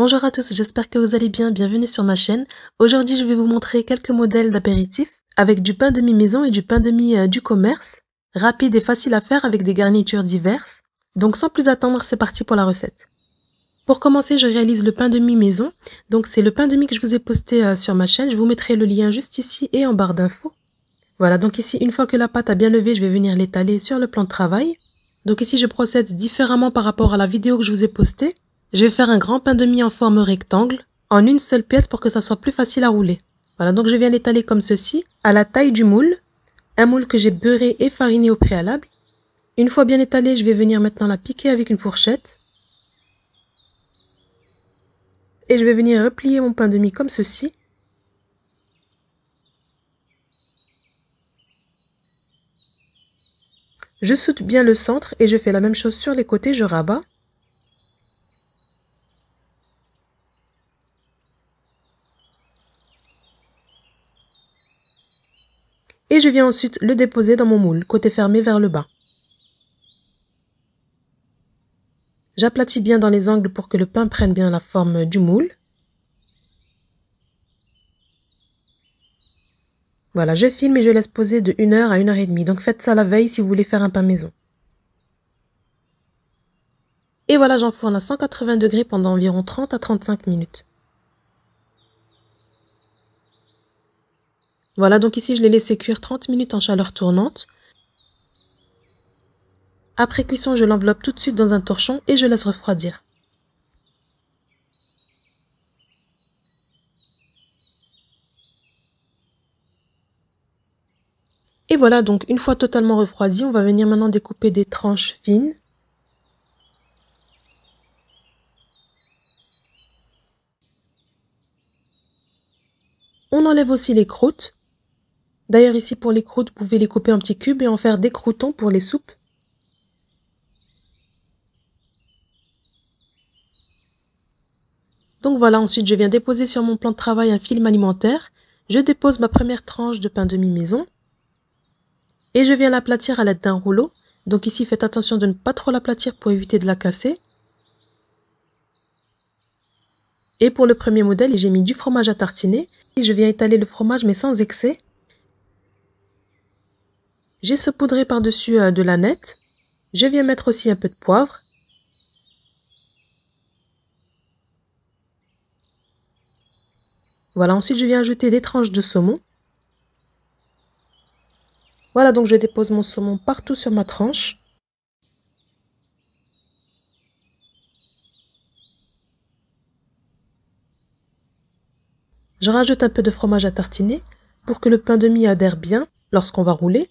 Bonjour à tous, j'espère que vous allez bien, bienvenue sur ma chaîne. Aujourd'hui, je vais vous montrer quelques modèles d'apéritifs avec du pain de mie maison et du pain de mie du commerce. Rapide et facile à faire avec des garnitures diverses. Donc sans plus attendre, c'est parti pour la recette. Pour commencer, je réalise le pain de mie maison. Donc c'est le pain de mie que je vous ai posté sur ma chaîne. Je vous mettrai le lien juste ici et en barre d'infos. Voilà, donc ici, une fois que la pâte a bien levé, je vais venir l'étaler sur le plan de travail. Donc ici, je procède différemment par rapport à la vidéo que je vous ai postée. Je vais faire un grand pain de mie en forme rectangle, en une seule pièce pour que ça soit plus facile à rouler. Voilà, donc je viens l'étaler comme ceci, à la taille du moule. Un moule que j'ai beurré et fariné au préalable. Une fois bien étalé, je vais venir maintenant la piquer avec une fourchette. Et je vais venir replier mon pain de mie comme ceci. Je soude bien le centre et je fais la même chose sur les côtés, je rabats. Et je viens ensuite le déposer dans mon moule, côté fermé vers le bas. J'aplatis bien dans les angles pour que le pain prenne bien la forme du moule. Voilà, je filme et je laisse poser de 1 heure à 1 heure et demie. Donc faites ça la veille si vous voulez faire un pain maison. Et voilà, j'enfourne à 180 degrés pendant environ 30 à 35 minutes. Voilà, donc ici je l'ai laissé cuire 30 minutes en chaleur tournante. Après cuisson, je l'enveloppe tout de suite dans un torchon et je laisse refroidir. Et voilà, donc une fois totalement refroidi, on va venir maintenant découper des tranches fines. On enlève aussi les croûtes. D'ailleurs ici pour les croûtes, vous pouvez les couper en petits cubes et en faire des croûtons pour les soupes. Donc voilà, ensuite je viens déposer sur mon plan de travail un film alimentaire. Je dépose ma première tranche de pain de mie maison. Et je viens l'aplatir à l'aide d'un rouleau. Donc ici faites attention de ne pas trop l'aplatir pour éviter de la casser. Et pour le premier modèle, j'ai mis du fromage à tartiner. Et je viens étaler le fromage mais sans excès. J'ai saupoudré par-dessus de l'aneth. Je viens mettre aussi un peu de poivre. Voilà, ensuite je viens ajouter des tranches de saumon. Voilà, donc je dépose mon saumon partout sur ma tranche. Je rajoute un peu de fromage à tartiner pour que le pain de mie adhère bien lorsqu'on va rouler.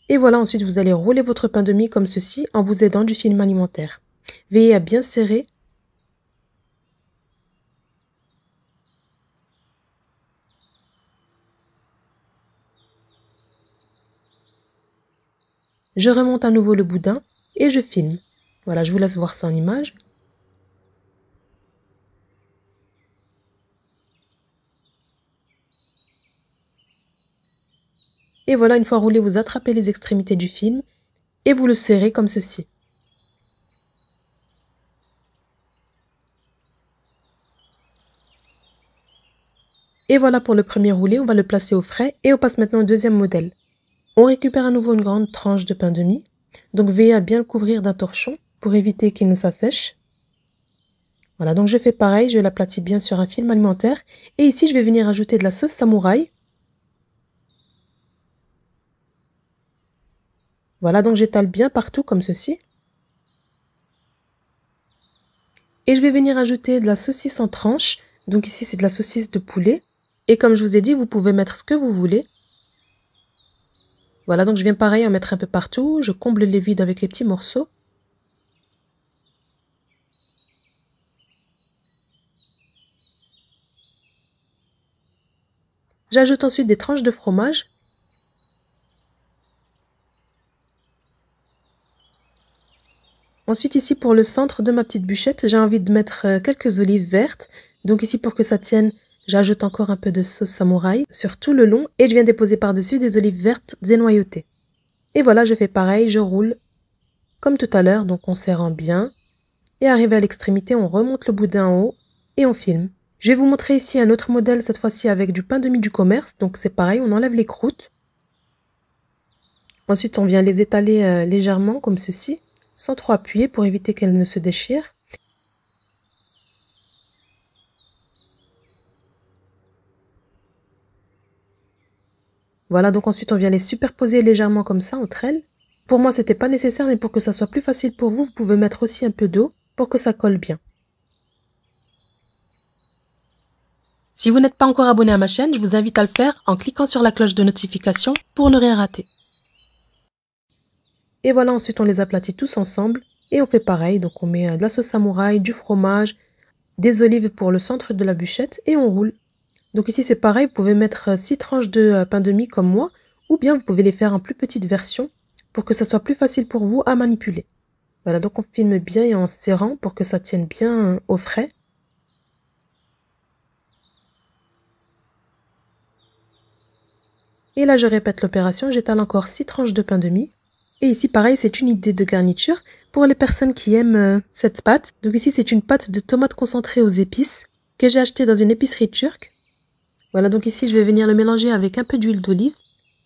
Et voilà, ensuite vous allez rouler votre pain de mie comme ceci en vous aidant du film alimentaire. Veillez à bien serrer. Je remonte à nouveau le boudin et je filme. Voilà, je vous laisse voir ça en image. Et voilà, une fois roulé, vous attrapez les extrémités du film et vous le serrez comme ceci. Et voilà pour le premier roulé, on va le placer au frais et on passe maintenant au deuxième modèle. On récupère à nouveau une grande tranche de pain de mie. Donc veillez à bien le couvrir d'un torchon pour éviter qu'il ne s'assèche. Voilà, donc je fais pareil, je l'aplatis bien sur un film alimentaire. Et ici, je vais venir ajouter de la sauce samouraï. Voilà, donc j'étale bien partout comme ceci. Et je vais venir ajouter de la saucisse en tranches. Donc ici, c'est de la saucisse de poulet. Et comme je vous ai dit, vous pouvez mettre ce que vous voulez. Voilà, donc je viens pareil en mettre un peu partout. Je comble les vides avec les petits morceaux. J'ajoute ensuite des tranches de fromage. Ensuite ici pour le centre de ma petite bûchette, j'ai envie de mettre quelques olives vertes. Donc ici pour que ça tienne, j'ajoute encore un peu de sauce samouraï sur tout le long et je viens déposer par-dessus des olives vertes dénoyautées. Et voilà, je fais pareil, je roule comme tout à l'heure, donc en serrant bien. Et arrivé à l'extrémité, on remonte le boudin en haut et on filme. Je vais vous montrer ici un autre modèle, cette fois-ci avec du pain de mie du commerce. Donc c'est pareil, on enlève les croûtes. Ensuite, on vient les étaler légèrement comme ceci, sans trop appuyer pour éviter qu'elles ne se déchirent. Voilà, donc ensuite on vient les superposer légèrement comme ça entre elles. Pour moi, c'était pas nécessaire, mais pour que ça soit plus facile pour vous, vous pouvez mettre aussi un peu d'eau pour que ça colle bien. Si vous n'êtes pas encore abonné à ma chaîne, je vous invite à le faire en cliquant sur la cloche de notification pour ne rien rater. Et voilà, ensuite on les aplatit tous ensemble et on fait pareil. Donc on met de la sauce samouraï, du fromage, des olives pour le centre de la bûchette et on roule. Donc ici c'est pareil, vous pouvez mettre 6 tranches de pain de mie comme moi, ou bien vous pouvez les faire en plus petite version pour que ça soit plus facile pour vous à manipuler. Voilà, donc on filme bien et en serrant pour que ça tienne bien au frais. Et là je répète l'opération, j'étale encore 6 tranches de pain de mie. Et ici pareil, c'est une idée de garniture pour les personnes qui aiment cette pâte. Donc ici c'est une pâte de tomates concentrées aux épices que j'ai achetée dans une épicerie turque. Voilà, donc ici, je vais venir le mélanger avec un peu d'huile d'olive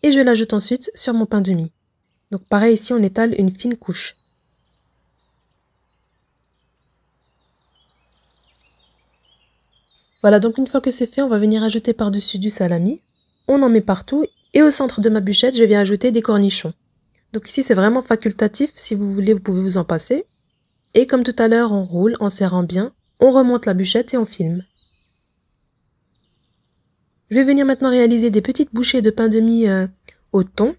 et je l'ajoute ensuite sur mon pain de mie. Donc pareil, ici, on étale une fine couche. Voilà, donc une fois que c'est fait, on va venir ajouter par-dessus du salami. On en met partout et au centre de ma bûchette, je viens ajouter des cornichons. Donc ici, c'est vraiment facultatif. Si vous voulez, vous pouvez vous en passer. Et comme tout à l'heure, on roule en serrant bien. On remonte la bûchette et on filme. Je vais venir maintenant réaliser des petites bouchées de pain de mie au thon.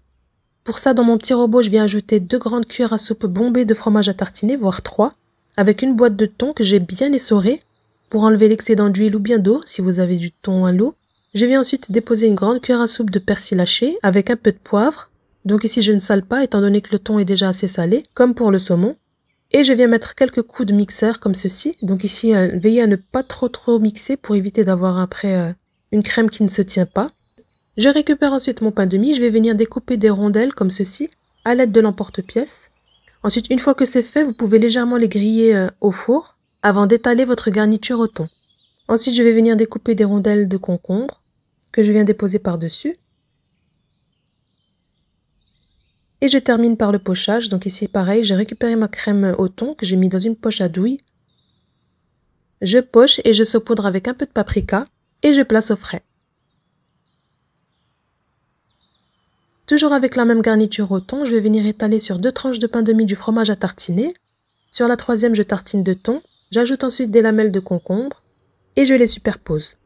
Pour ça, dans mon petit robot, je viens ajouter 2 grandes cuillères à soupe bombées de fromage à tartiner, voire 3, avec une boîte de thon que j'ai bien essorée pour enlever l'excédent d'huile ou bien d'eau si vous avez du thon à l'eau. Je viens ensuite déposer une grande cuillère à soupe de persil haché avec un peu de poivre. Donc ici, je ne sale pas étant donné que le thon est déjà assez salé, comme pour le saumon. Et je viens mettre quelques coups de mixeur comme ceci. Donc ici, veillez à ne pas trop mixer pour éviter d'avoir après une crème qui ne se tient pas. Je récupère ensuite mon pain de mie, je vais venir découper des rondelles comme ceci, à l'aide de l'emporte-pièce. Ensuite, une fois que c'est fait, vous pouvez légèrement les griller au four, avant d'étaler votre garniture au thon. Ensuite, je vais venir découper des rondelles de concombre, que je viens déposer par-dessus. Et je termine par le pochage, donc ici pareil, j'ai récupéré ma crème au thon, que j'ai mis dans une poche à douille. Je poche et je saupoudre avec un peu de paprika, et je place au frais. Toujours avec la même garniture au thon, je vais venir étaler sur 2 tranches de pain de mie du fromage à tartiner. Sur la troisième, je tartine de thon. J'ajoute ensuite des lamelles de concombre et je les superpose.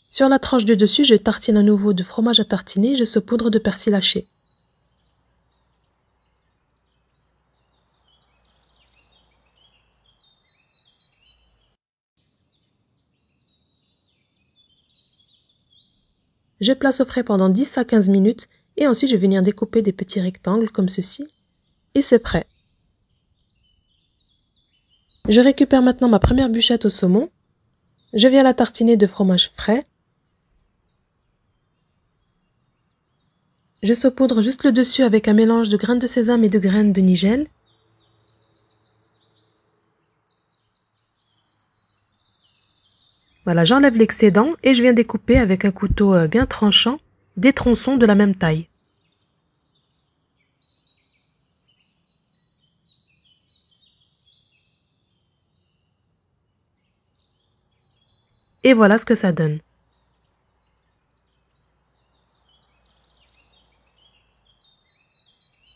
Sur la tranche du dessus, je tartine à nouveau de fromage à tartiner et je saupoudre de persil haché. Je place au frais pendant 10 à 15 minutes et ensuite je vais venir découper des petits rectangles comme ceci. Et c'est prêt. Je récupère maintenant ma première bûchette au saumon. Je viens la tartiner de fromage frais. Je saupoudre juste le dessus avec un mélange de graines de sésame et de graines de nigel. Voilà, j'enlève l'excédent et je viens découper avec un couteau bien tranchant des tronçons de la même taille. Et voilà ce que ça donne.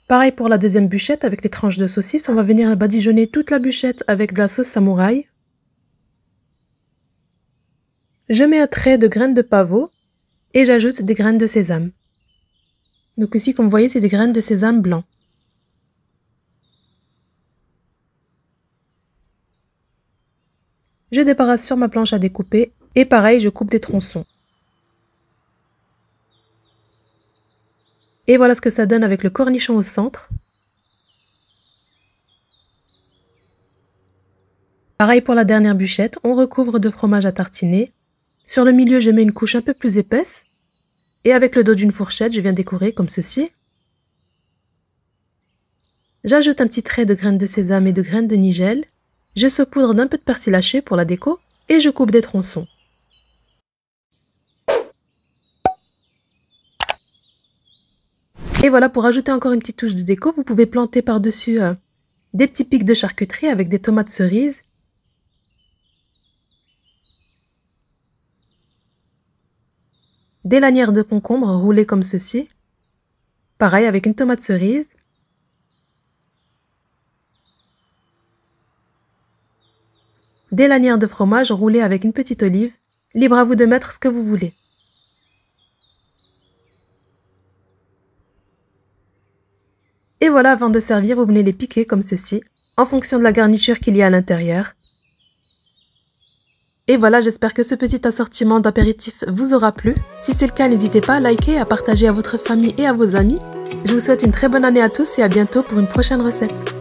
Pareil pour la deuxième bûchette avec les tranches de saucisse, on va venir badigeonner toute la bûchette avec de la sauce samouraï. Je mets un trait de graines de pavot et j'ajoute des graines de sésame. Donc ici, comme vous voyez, c'est des graines de sésame blanc. Je débarrasse sur ma planche à découper et pareil, je coupe des tronçons. Et voilà ce que ça donne avec le cornichon au centre. Pareil pour la dernière bûchette, on recouvre de fromage à tartiner. Sur le milieu, je mets une couche un peu plus épaisse. Et avec le dos d'une fourchette, je viens décorer comme ceci. J'ajoute un petit trait de graines de sésame et de graines de nigel. Je saupoudre d'un peu de persil haché pour la déco et je coupe des tronçons. Et voilà, pour ajouter encore une petite touche de déco, vous pouvez planter par-dessus des petits pics de charcuterie avec des tomates cerises. Des lanières de concombre roulées comme ceci. Pareil avec une tomate cerise. Des lanières de fromage roulées avec une petite olive. Libre à vous de mettre ce que vous voulez. Et voilà, avant de servir, vous venez les piquer comme ceci, en fonction de la garniture qu'il y a à l'intérieur. Et voilà, j'espère que ce petit assortiment d'apéritifs vous aura plu. Si c'est le cas, n'hésitez pas à liker et à partager à votre famille et à vos amis. Je vous souhaite une très bonne année à tous et à bientôt pour une prochaine recette.